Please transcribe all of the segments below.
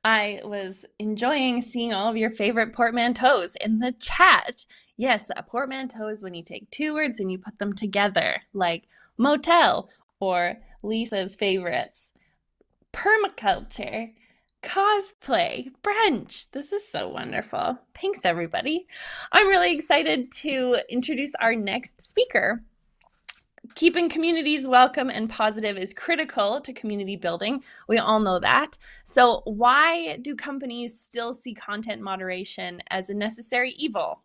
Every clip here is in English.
I was enjoying seeing all of your favorite portmanteaus in the chat. Yes, a portmanteau is when you take two words and you put them together, like motel or Lisa's favorites, permaculture, cosplay, brunch. This is so wonderful. Thanks, everybody. I'm really excited to introduce our next speaker. Keeping communities welcome and positive is critical to community building. We all know that. So why do companies still see content moderation as a necessary evil?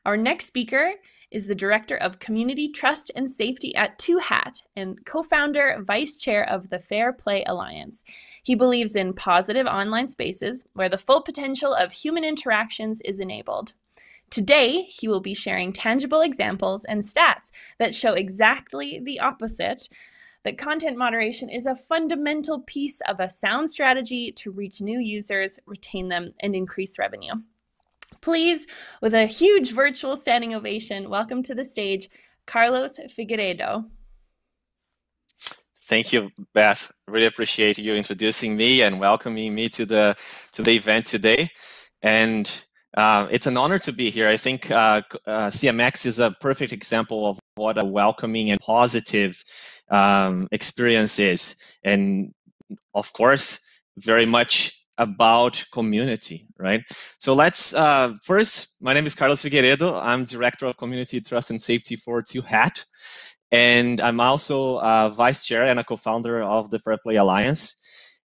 Our next speaker is the Director of Community Trust and Safety at Two Hat and co-founder, vice chair of the Fair Play Alliance. He believes in positive online spaces where the full potential of human interactions is enabled. Today, he will be sharing tangible examples and stats that show exactly the opposite, that content moderation is a fundamental piece of a sound strategy to reach new users, retain them, and increase revenue. Please, with a huge virtual standing ovation, welcome to the stage, Carlos Figuereido. Thank you, Beth. Really appreciate you introducing me and welcoming me to the event today. And it's an honor to be here. I think CMX is a perfect example of what a welcoming and positive experience is. And of course, very much about community, right? So let's, first, my name is Carlos Figueiredo. I'm Director of Community Trust and Safety for Two Hat. And I'm also a vice chair and a co-founder of the Fair Play Alliance.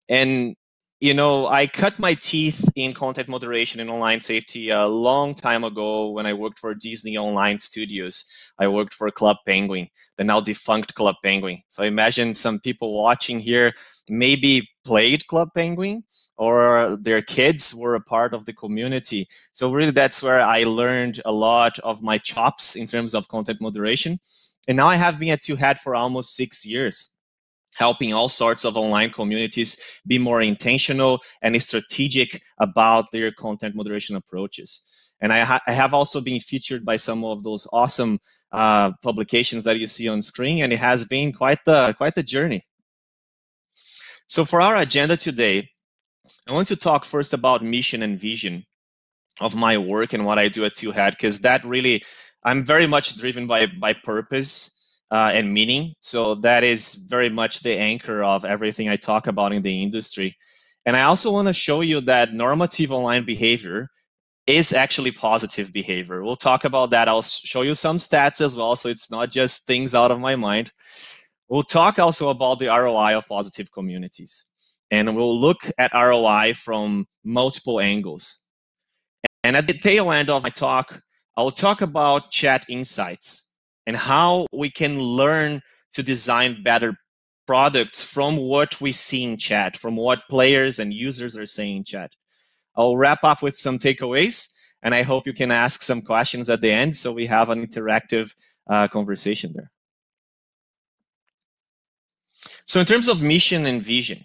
And you know, I cut my teeth in content moderation and online safety a long time ago when I worked for Disney Online Studios. I worked for Club Penguin, the now defunct Club Penguin. So I imagine some people watching here maybe played Club Penguin or their kids were a part of the community. So really that's where I learned a lot of my chops in terms of content moderation. And now I have been at Two Hat for almost 6 years, helping all sorts of online communities be more intentional and strategic about their content moderation approaches. And I have also been featured by some of those awesome publications that you see on screen, and it has been quite the journey. So for our agenda today, I want to talk first about mission and vision of my work and what I do at Two Hat, because that really, I'm very much driven by purpose and meaning. So that is very much the anchor of everything I talk about in the industry. And I also want to show you that normative online behavior is actually positive behavior. We'll talk about that. I'll show you some stats as well, so it's not just things out of my mind. We'll talk also about the ROI of positive communities. And we'll look at ROI from multiple angles. And at the tail end of my talk, I'll talk about chat insights and how we can learn to design better products from what we see in chat, from what players and users are saying in chat. I'll wrap up with some takeaways, and I hope you can ask some questions at the end so we have an interactive conversation there. So in terms of mission and vision,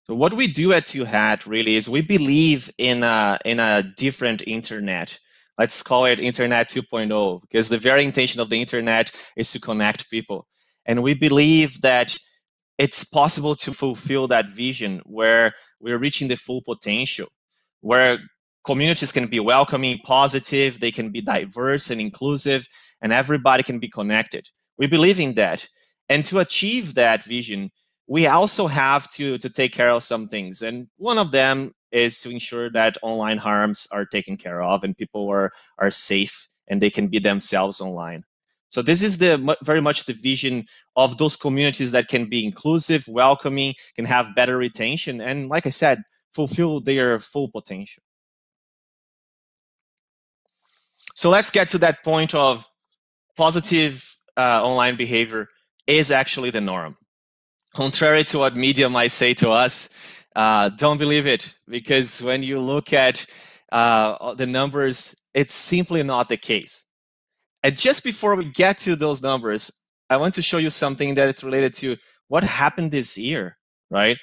so what we do at Two Hat really is we believe in a different internet. Let's call it Internet 2.0, because the very intention of the internet is to connect people. And we believe that it's possible to fulfill that vision where we're reaching the full potential, where communities can be welcoming, positive, they can be diverse and inclusive, and everybody can be connected. We believe in that. And to achieve that vision, we also have to take care of some things. And one of them is to ensure that online harms are taken care of and people are safe and they can be themselves online. So this is very much the vision of those communities that can be inclusive, welcoming, can have better retention, and like I said, fulfill their full potential. So let's get to that point of positive online behavior is actually the norm. Contrary to what media might say to us, don't believe it, because when you look at the numbers, it's simply not the case. And just before we get to those numbers, I want to show you something that is related to what happened this year, right?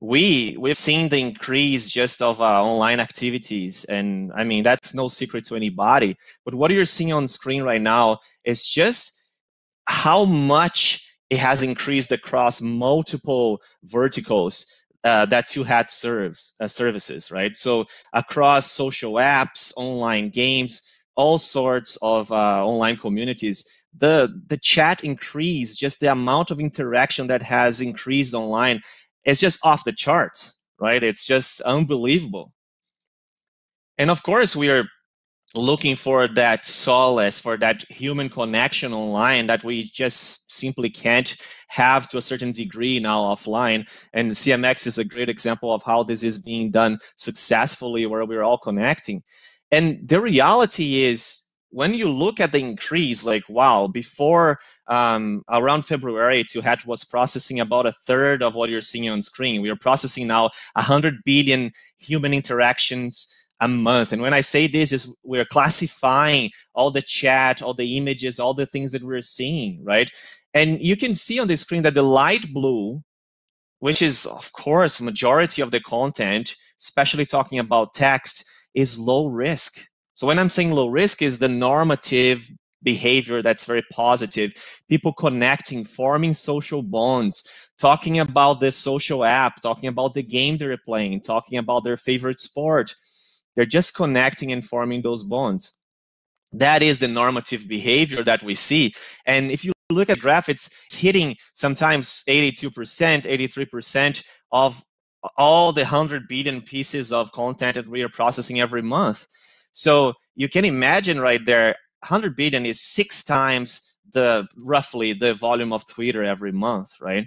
We've seen the increase just of online activities, and I mean, that's no secret to anybody. But what you're seeing on screen right now is just how much it has increased across multiple verticals. that Two Hat serves services, right? So across social apps, online games, all sorts of online communities, the chat increase, just the amount of interaction that has increased online, is just off the charts, right? It's just unbelievable. And of course, we are looking for that solace, for that human connection online that we just simply can't have to a certain degree now offline. And CMX is a great example of how this is being done successfully, where we're all connecting. And the reality is, when you look at the increase, like, wow, before around February, Tuhat was processing about a third of what you're seeing on screen. We are processing now 100 billion human interactions a month. And when I say this, is we're classifying all the chat, all the images, all the things that we're seeing, right? And you can see on the screen that the light blue, which is, of course, majority of the content, especially talking about text, is low risk. So when I'm saying low risk, is the normative behavior that's very positive. People connecting, forming social bonds, talking about the social app, talking about the game they're playing, talking about their favorite sport. They're just connecting and forming those bonds. That is the normative behavior that we see. And if you look at graph, it's hitting sometimes 82%, 83% of all the 100 billion pieces of content that we are processing every month. So you can imagine right there, 100 billion is 6 times roughly the volume of Twitter every month, right?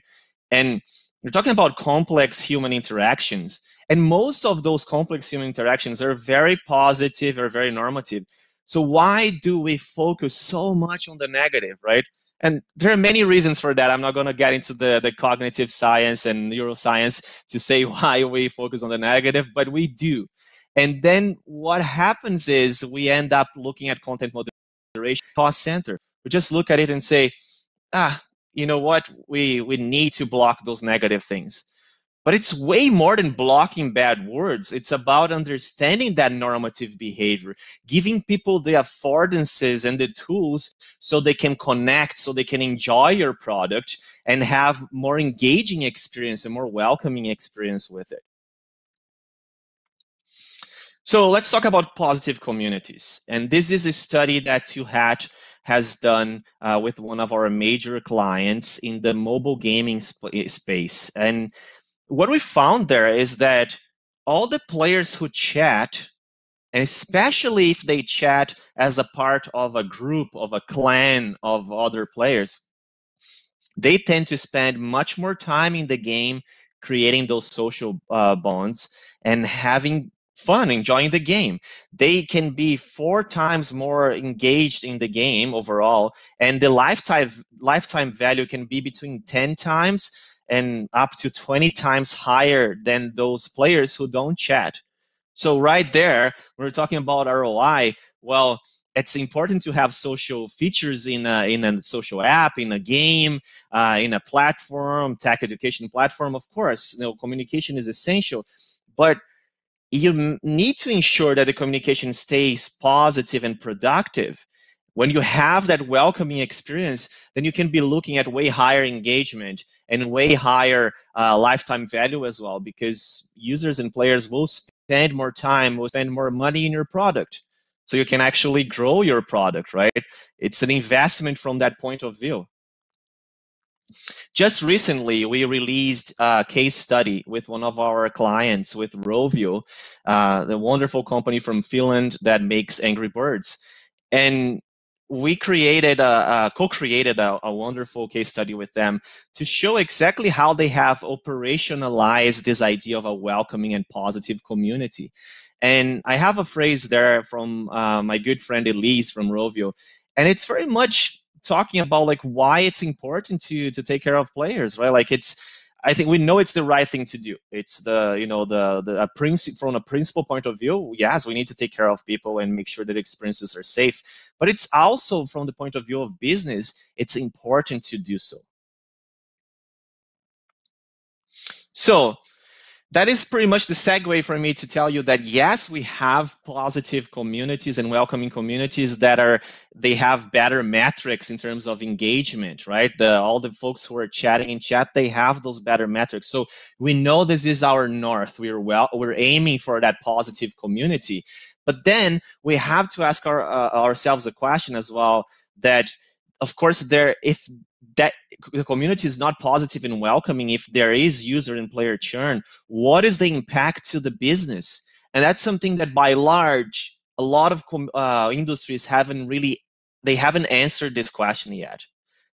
And you're talking about complex human interactions. And most of those complex human interactions are very positive or very normative. So why do we focus so much on the negative, right? And there are many reasons for that. I'm not going to get into the cognitive science and neuroscience to say why we focus on the negative, but we do. And then what happens is we end up looking at content moderation cost center. We just look at it and say, you know what? We need to block those negative things. But it's way more than blocking bad words. It's about understanding that normative behavior, giving people the affordances and the tools so they can connect, so they can enjoy your product and have more engaging experience and more welcoming experience with it. So let's talk about positive communities. And this is a study that Tuhat has done with one of our major clients in the mobile gaming space. And what we found there is that all the players who chat, and especially if they chat as a part of a group, of a clan of other players, they tend to spend much more time in the game creating those social bonds and having fun, enjoying the game. They can be 4 times more engaged in the game overall, and the lifetime value can be between 10 times and up to 20 times higher than those players who don't chat. So right there, when we're talking about ROI, well, it's important to have social features in a social app, in a game, in a platform, tech education platform. Of course, communication is essential, but you need to ensure that the communication stays positive and productive. When you have that welcoming experience, then you can be looking at way higher engagement and way higher lifetime value as well, because users and players will spend more time, will spend more money in your product. So you can actually grow your product, right? It's an investment from that point of view. Just recently, we released a case study with one of our clients, with Rovio, the wonderful company from Finland that makes Angry Birds. And we co-created a wonderful case study with them to show exactly how they have operationalized this idea of a welcoming and positive community. And I have a phrase there from my good friend Elise from Rovio, and it's very much talking about like why it's important to take care of players, right? Like I think we know it's the right thing to do. It's from a principal point of view. Yes, we need to take care of people and make sure that experiences are safe. But it's also from the point of view of business, it's important to do so. So that is pretty much the segue for me to tell you that yes, we have positive communities and welcoming communities that they have better metrics in terms of engagement, right? All the folks who are chatting in chat, they have those better metrics. So we know this is our north. We're aiming for that positive community, but then we have to ask ourselves a question as well. That of course if that the community is not positive and welcoming, if there is user and player churn, what is the impact to the business? And that's something that by large, a lot of industries they haven't answered this question yet.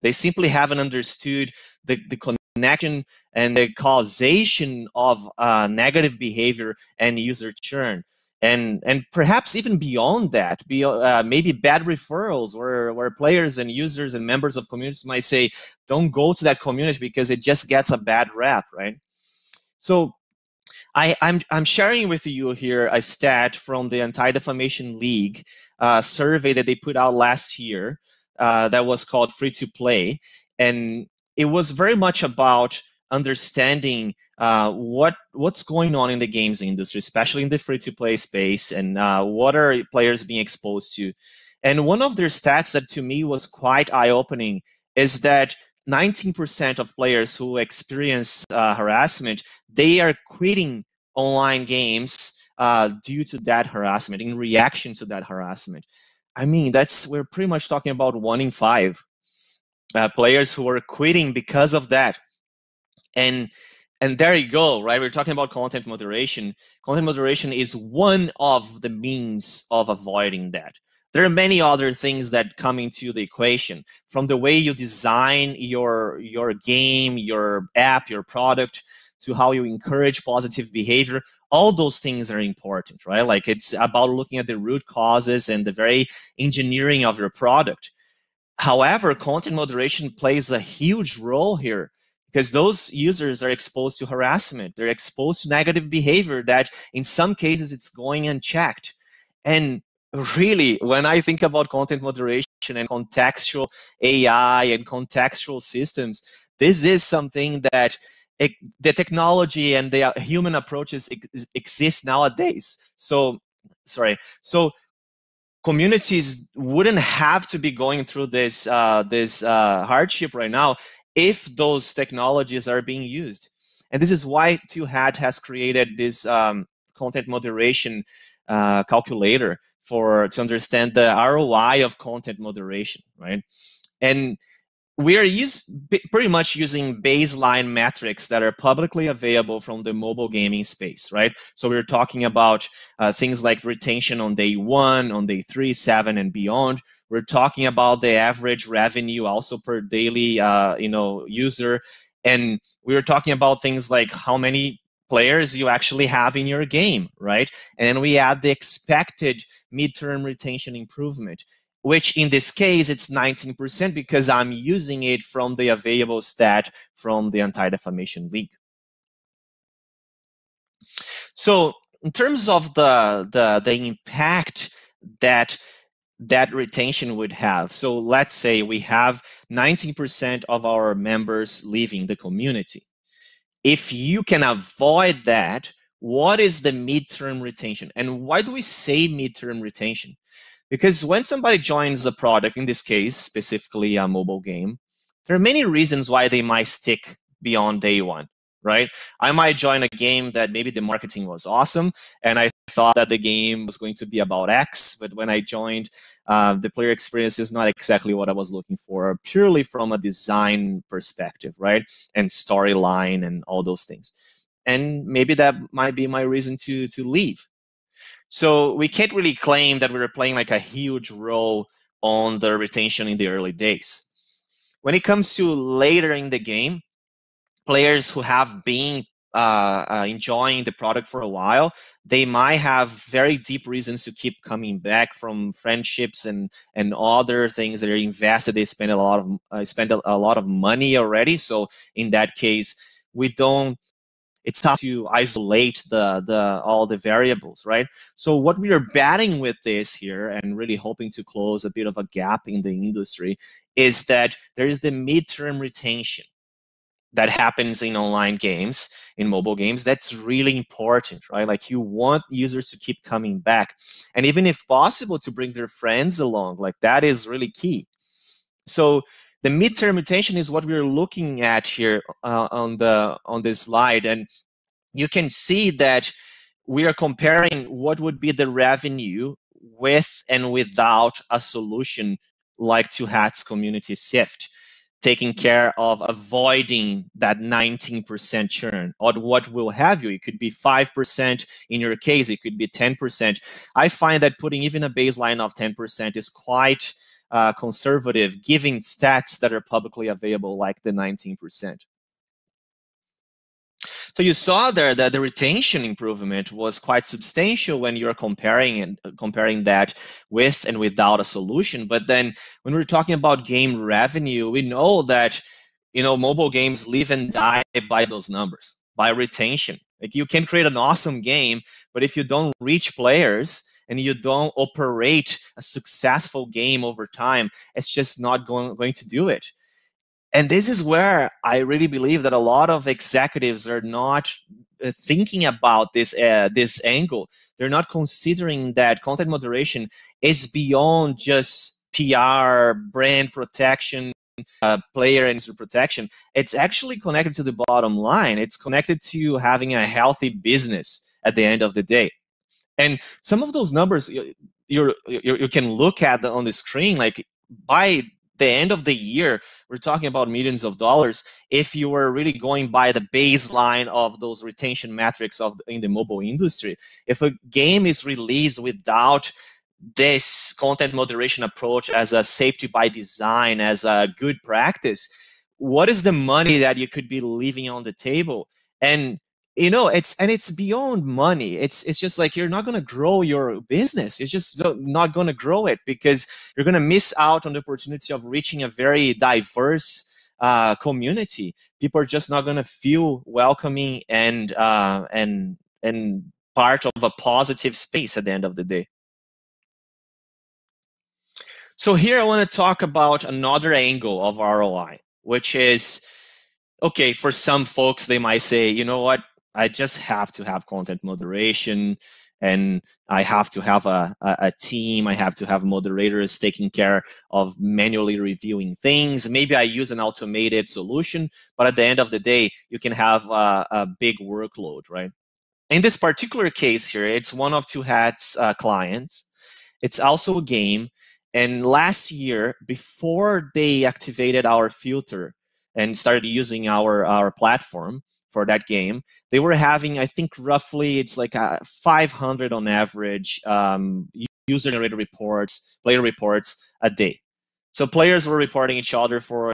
They simply haven't understood the connection and the causation of negative behavior and user churn. And perhaps even beyond that, maybe bad referrals where players and users and members of communities might say, don't go to that community because it just gets a bad rap, right? So I'm sharing with you here a stat from the Anti-Defamation League survey that they put out last year that was called Free to Play. And it was very much about understanding what's going on in the games industry, especially in the free-to-play space, and what are players being exposed to. And one of their stats that to me was quite eye-opening is that 19% of players who experience harassment, they are quitting online games due to that harassment, in reaction to that harassment. I mean, we're pretty much talking about 1 in 5 players who are quitting because of that. And there you go, right? We're talking about content moderation. Content moderation is one of the means of avoiding that. There are many other things that come into the equation, from the way you design your game, your app, your product, to how you encourage positive behavior. All those things are important, right? Like, it's about looking at the root causes and the very engineering of your product. However, content moderation plays a huge role here, because those users are exposed to harassment. They're exposed to negative behavior that in some cases it's going unchecked. And really, when I think about content moderation and contextual AI and contextual systems, this is something that the technology and the human approaches exist nowadays. So communities wouldn't have to be going through this hardship right now if those technologies are being used. And this is why Two Hat has created this content moderation calculator to understand the ROI of content moderation, right? And we are pretty much using baseline metrics that are publicly available from the mobile gaming space, right? So we're talking about things like retention on day 1, on day 3, 7, and beyond. We're talking about the average revenue also per daily user. And we were talking about things like how many players you actually have in your game, right? And then we add the expected midterm retention improvement, which in this case, it's 19% because I'm using it from the available stat from the Anti-Defamation League. So in terms of the impact that retention would have, so let's say we have 19% of our members leaving the community. If you can avoid that, what is the midterm retention? And why do we say midterm retention? Because when somebody joins a product, in this case, specifically a mobile game, there are many reasons why they might stick beyond day 1, right? I might join a game that maybe the marketing was awesome, and I thought that the game was going to be about X, but when I joined, the player experience is not exactly what I was looking for, purely from a design perspective, right? And storyline and all those things. And maybe that might be my reason to leave. So we can't really claim that we were playing like a huge role on the retention in the early days. When it comes to later in the game, players who have been enjoying the product for a while, they might have very deep reasons to keep coming back, from friendships and other things that are invested. They spend a lot of money already. So in that case, it's tough to isolate all the variables, right? So what we are batting with this here, and really hoping to close a bit of a gap in the industry, is that there is the midterm retention. that happens in online games, in mobile games, that's really important, right? Like you want users to keep coming back, and even if possible to bring their friends along, like that is really key. So the midterm retention is what we're looking at here on this slide, and you can see that we are comparing what would be the revenue with and without a solution like Two Hats Community Sift, taking care of avoiding that 19% churn, or what will have you. It could be 5%. In your case, it could be 10%. I find that putting even a baseline of 10% is quite conservative, given stats that are publicly available, like the 19%. So you saw there that the retention improvement was quite substantial when you're comparing that with and without a solution. But then when we're talking about game revenue, we know that mobile games live and die by those numbers, by retention. Like you can create an awesome game, but if you don't reach players and you don't operate a successful game over time, it's just not going to do it. And this is where I really believe that a lot of executives are not thinking about this angle. They're not considering that content moderation is beyond just PR, brand protection, player and user protection. It's actually connected to the bottom line. It's connected to having a healthy business at the end of the day. And some of those numbers you can look at on the screen, like by the end of the year, we're talking about millions of dollars if you were really going by the baseline of those retention metrics in the mobile industry. If a game is released without this content moderation approach as a safety by design, as a good practice, what is the money that you could be leaving on the table? And it's beyond money. It's just like you're not going to grow your business. You're just not going to grow it because you're going to miss out on the opportunity of reaching a very diverse community. People are just not going to feel welcoming and part of a positive space at the end of the day. So here I want to talk about another angle of ROI, which is, okay, for some folks, they might say, you know what, I just have to have content moderation, and I have to have a team. I have to have moderators taking care of manually reviewing things. Maybe I use an automated solution, but at the end of the day, you can have a big workload, right? In this particular case here, it's one of Two Hats clients. It's also a game. And last year, before they activated our filter and started using our platform for that game, they were having, I think, roughly, it's like 500 on average user-generated reports, player reports a day. So players were reporting each other for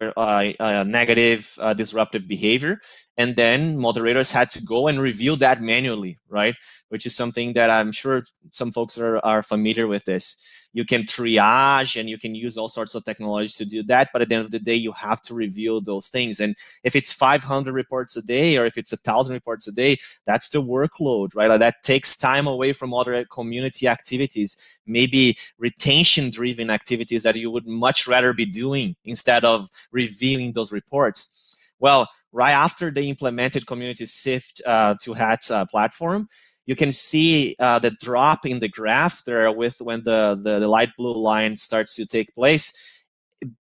negative, disruptive behavior, and then moderators had to go and review that manually, right? Which is something that I'm sure some folks are familiar with this. You can triage and you can use all sorts of technology to do that, but at the end of the day, you have to review those things. And if it's 500 reports a day, or if it's 1,000 reports a day, that's the workload, right? Like that takes time away from other community activities, maybe retention-driven activities that you would much rather be doing instead of reviewing those reports. Well, right after they implemented Community Sift Two Hats platform, you can see the drop in the graph there with when the light blue line starts to take place.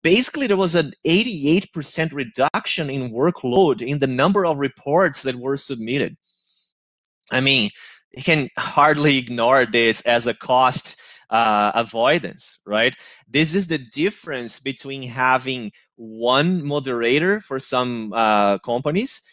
Basically, there was an 88% reduction in workload in the number of reports that were submitted. I mean, you can hardly ignore this as a cost avoidance, right? This is the difference between having one moderator for some companies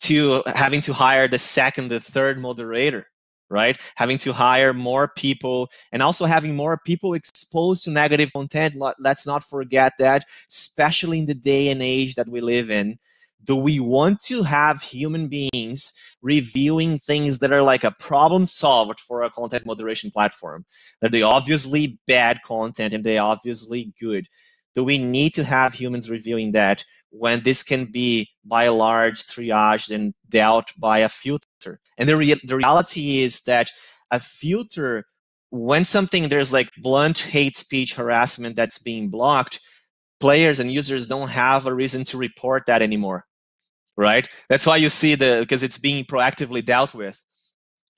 to having to hire the second, the third moderator, right? Having to hire more people and also having more people exposed to negative content. Let's not forget that, especially in the day and age that we live in. Do we want to have human beings reviewing things that are like a problem solved for a content moderation platform? That they obviously bad content and they obviously good. Do we need to have humans reviewing that when this can be by and large triaged and dealt by a filter? And the reality is that a filter, when there's like blunt hate speech harassment that's being blocked, players and users don't have a reason to report that anymore. right? That's why you see because it's being proactively dealt with.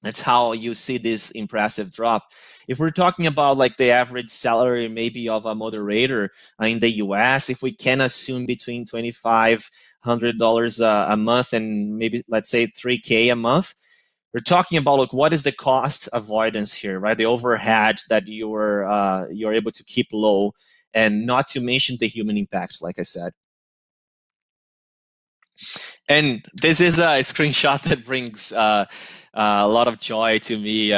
That's how you see this impressive drop. If we're talking about like the average salary maybe of a moderator in the US, if we can assume between $2,500 a month and maybe let's say 3K a month, we're talking about like what is the cost avoidance here, right? The overhead that you're able to keep low, and not to mention the human impact, like I said. And this is a screenshot that brings a lot of joy to me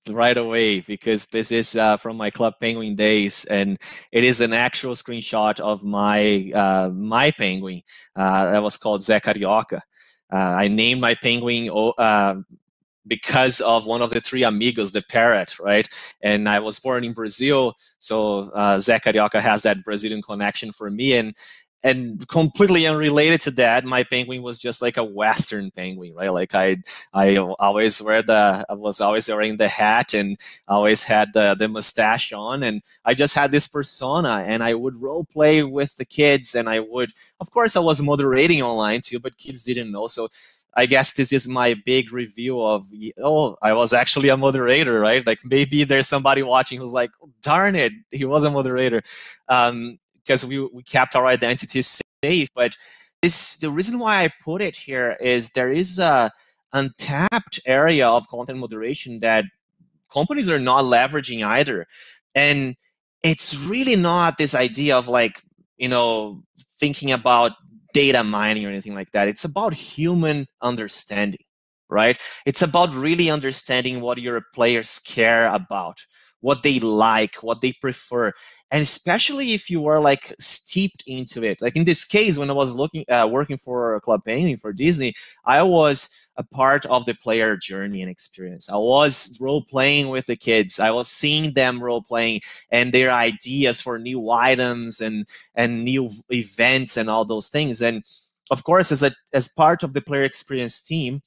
right away, because this is from my Club Penguin days, and it is an actual screenshot of my penguin that was called Zé Carioca. I named my penguin because of one of the three amigos, the parrot, right? And I was born in Brazil, so Zé Carioca has that Brazilian connection for me. And completely unrelated to that, my penguin was just like a Western penguin, right? Like I was always wearing the hat and always had the mustache on, and I just had this persona, and I would role play with the kids, and of course, I was moderating online too, but kids didn't know. So I guess this is my big review of, oh, I was actually a moderator, right? Like maybe there's somebody watching who's like, oh, darn it, he was a moderator. Because we kept our identity safe. But the reason why I put it here is there is a untapped area of content moderation that companies are not leveraging either. And it's really not this idea of like, thinking about data mining or anything like that. It's about human understanding, right? It's about really understanding what your players care about, what they like, what they prefer. And especially if you are like steeped into it. Like in this case, when I was working for Club Penguin for Disney, I was a part of the player journey and experience. I was role playing with the kids. I was seeing them role playing and their ideas for new items and new events and all those things. And of course, as part of the player experience team,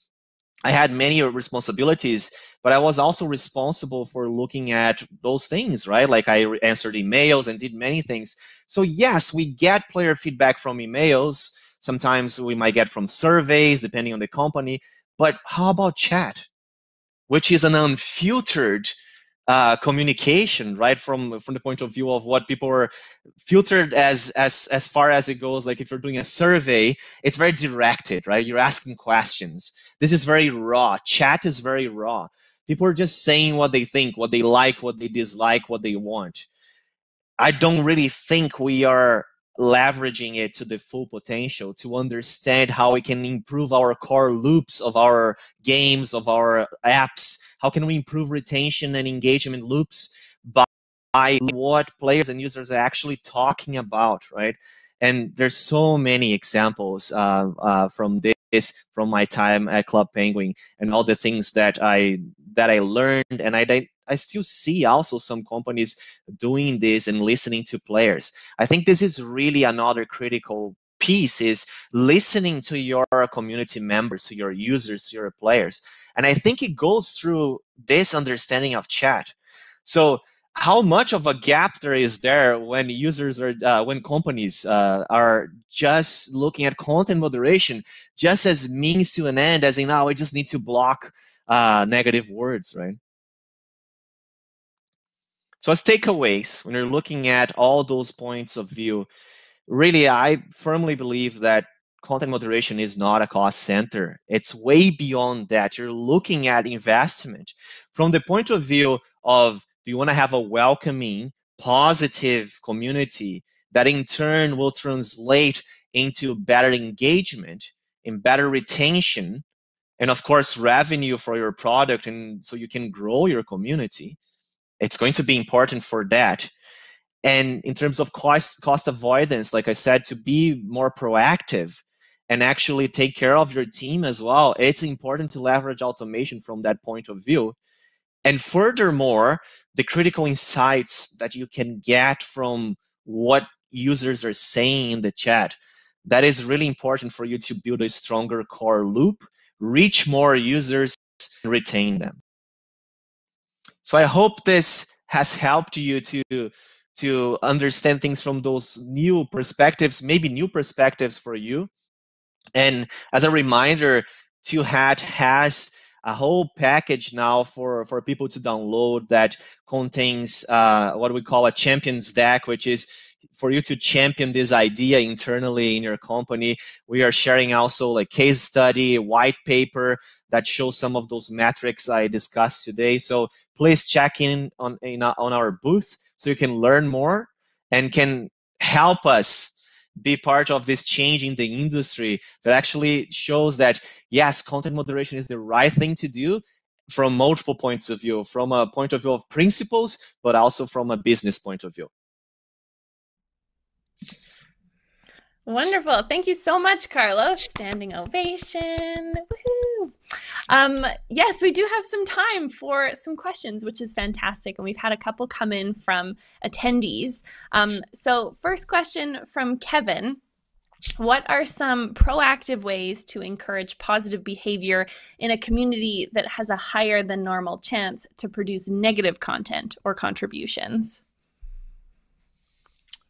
I had many responsibilities, but I was also responsible for looking at those things, right? Like I answered emails and did many things. So yes, we get player feedback from emails. Sometimes we might get from surveys, depending on the company. But how about chat, which is an unfiltered communication, right? From the point of view of what people are filtered as far as it goes. Like if you're doing a survey, it's very directed, right? You're asking questions. This is very raw. Chat is very raw. People are just saying what they think, what they like, what they dislike, what they want. I don't really think we are leveraging it to the full potential to understand how we can improve our core loops of our games, of our apps. How can we improve retention and engagement loops by what players and users are actually talking about, right? And there's so many examples from from my time at Club Penguin, and all the things that I learned, and I still see also some companies doing this and listening to players. I think this is really another critical piece, is listening to your community members, to your users, to your players. And I think it goes through this understanding of chat. So how much of a gap there is there when users are when companies are just looking at content moderation just as means to an end, as in, now I just need to block negative words, right? So as takeaways, when you're looking at all those points of view, really, I firmly believe that content moderation is not a cost center. It's way beyond that. You're looking at investment from the point of view of, do you want to have a welcoming, positive community that in turn will translate into better engagement and better retention, and of course, revenue for your product, and so you can grow your community. It's going to be important for that. And in terms of cost avoidance, like I said, to be more proactive and actually take care of your team as well, it's important to leverage automation from that point of view. And furthermore, the critical insights that you can get from what users are saying in the chat, that is really important for you to build a stronger core loop, reach more users, and retain them. So I hope this has helped you to understand things from those new perspectives, maybe new perspectives for you. And as a reminder, Two Hat has a whole package now for people to download that contains what we call a champions deck, which is for you to champion this idea internally in your company. We are sharing also like case study, white paper that shows some of those metrics I discussed today. So please check in on our booth so you can learn more and can help us be part of this change in the industry that actually shows that, yes, content moderation is the right thing to do from multiple points of view, from a point of view of principles, but also from a business point of view. Wonderful. Thank you so much, Carlos. Standing ovation. Woohoo! Yes, we do have some time for some questions, which is fantastic. And we've had a couple come in from attendees. So first question from Kevin. What are some proactive ways to encourage positive behavior in a community that has a higher than normal chance to produce negative content or contributions?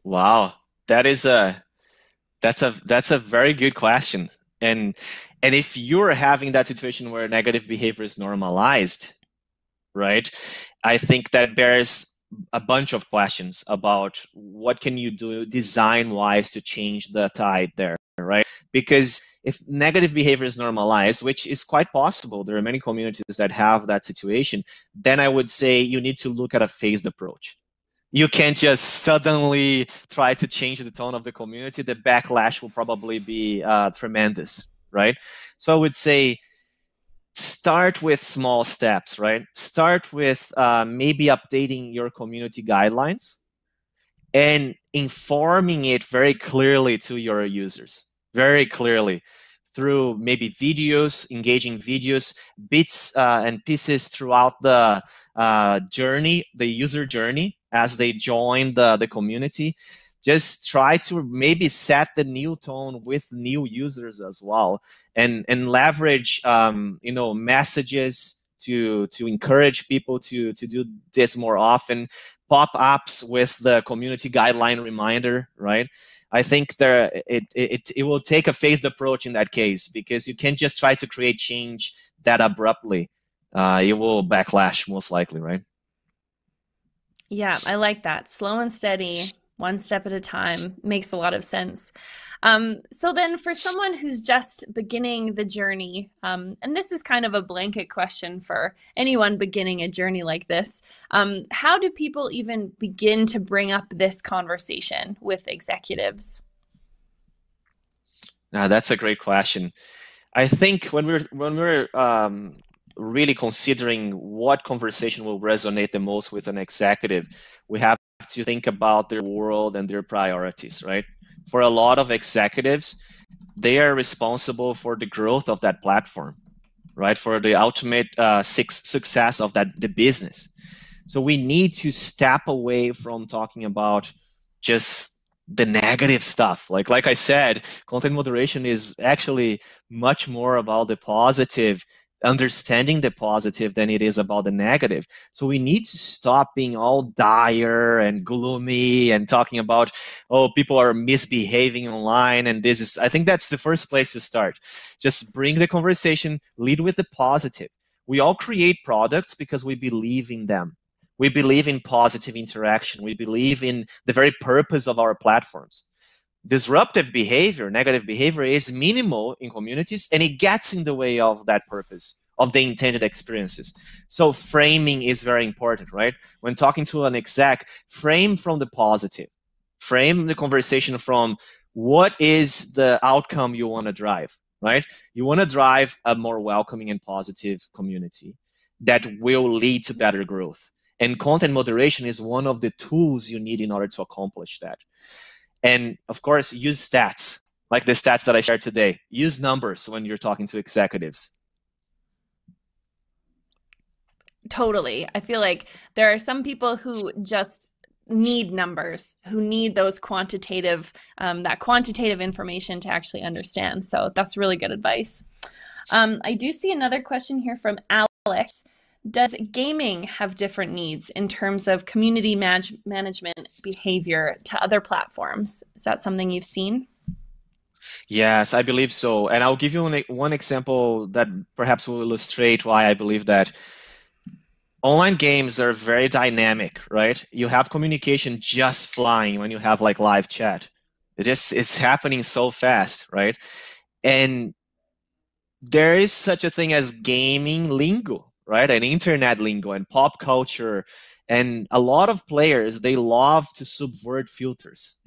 Wow, that's a very good question. And if you're having that situation where negative behavior is normalized, right? I think that bears a bunch of questions about what can you do design-wise to change the tide there, right? Because if negative behavior is normalized, which is quite possible, there are many communities that have that situation, then I would say you need to look at a phased approach. You can't just suddenly try to change the tone of the community. The backlash will probably be tremendous, right? So I would say start with small steps, right? Start with maybe updating your community guidelines and informing it very clearly to your users, very clearly through maybe videos, engaging videos, bits and pieces throughout the journey, the user journey as they join the community. Just try to maybe set the new tone with new users as well, and leverage messages to encourage people to do this more often. Pop-ups with the community guideline reminder, right? I think it will take a phased approach in that case, because you can't just try to create change that abruptly. It will backlash most likely, right? Yeah, I like that. Slow and steady, one step at a time, makes a lot of sense. So then for someone who's just beginning the journey, and this is kind of a blanket question for anyone beginning a journey like this, how do people even begin to bring up this conversation with executives? Now, that's a great question. I think when we're really considering what conversation will resonate the most with an executive, we have to think about their world and their priorities, right? For a lot of executives, they are responsible for the growth of that platform, right? For the ultimate success of the business. So we need to step away from talking about just the negative stuff. Like I said, content moderation is actually much more about the positive, understanding the positive, than it is about the negative. So we need to stop being all dire and gloomy and talking about, oh, people are misbehaving online, and this is, I think that's the first place to start. Just bring the conversation, lead with the positive. We all create products because we believe in them. We believe in positive interaction. We believe in the very purpose of our platforms. Disruptive behavior, negative behavior, is minimal in communities, and it gets in the way of that purpose, of the intended experiences. So framing is very important, right? When talking to an exec, frame from the positive. Frame the conversation from what is the outcome you want to drive, right? You want to drive a more welcoming and positive community that will lead to better growth. And content moderation is one of the tools you need in order to accomplish that. And of course, use stats, like the stats that I shared today. Use numbers when you're talking to executives. Totally. I feel like there are some people who just need numbers, who need those quantitative, that quantitative information to actually understand. So that's really good advice. I do see another question here from Alex. Does gaming have different needs in terms of community management behavior to other platforms? Is that something you've seen? Yes, I believe so. And I'll give you one example that perhaps will illustrate why I believe that online games are very dynamic, right? You have communication just flying when you have like live chat. It's happening so fast, right? And there is such a thing as gaming lingo, right? And internet lingo and pop culture. And a lot of players, they love to subvert filters.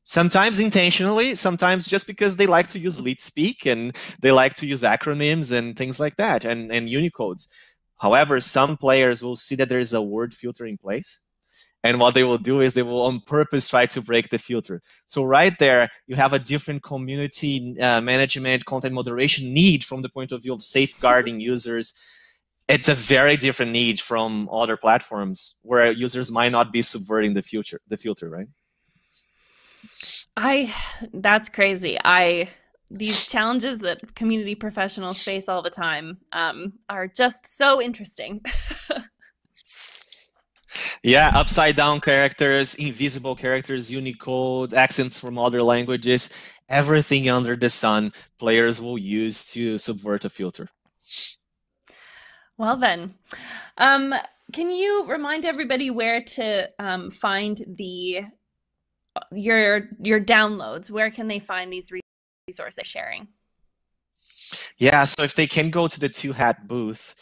Sometimes intentionally, sometimes just because they like to use leet speak and they like to use acronyms and things like that and Unicodes. However, some players will see that there is a word filter in place. And what they will do is they will on purpose try to break the filter. So right there, you have a different community management, content moderation need from the point of view of safeguarding users. It's a very different need from other platforms where users might not be subverting the filter, right? I That's crazy. These challenges that community professionals face all the time are just so interesting. Yeah, upside down characters, invisible characters, Unicode, accents from other languages, everything under the sun players will use to subvert a filter. Well then, um, can you remind everybody where to find your downloads? Where can they find these resources they're sharing? Yeah, so if they can go to the Two Hat booth,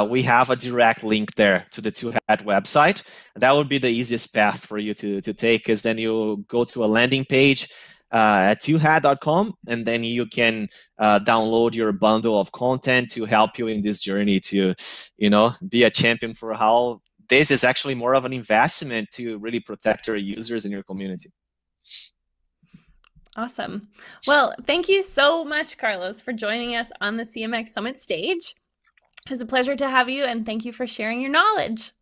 we have a direct link there to the Two Hat website. That would be the easiest path for you to take, because then you go to a landing page at twohat.com, and then you can download your bundle of content to help you in this journey to, be a champion for how this is actually more of an investment to really protect your users and your community. Awesome. Well, thank you so much, Carlos, for joining us on the CMX Summit stage. It was a pleasure to have you, and thank you for sharing your knowledge.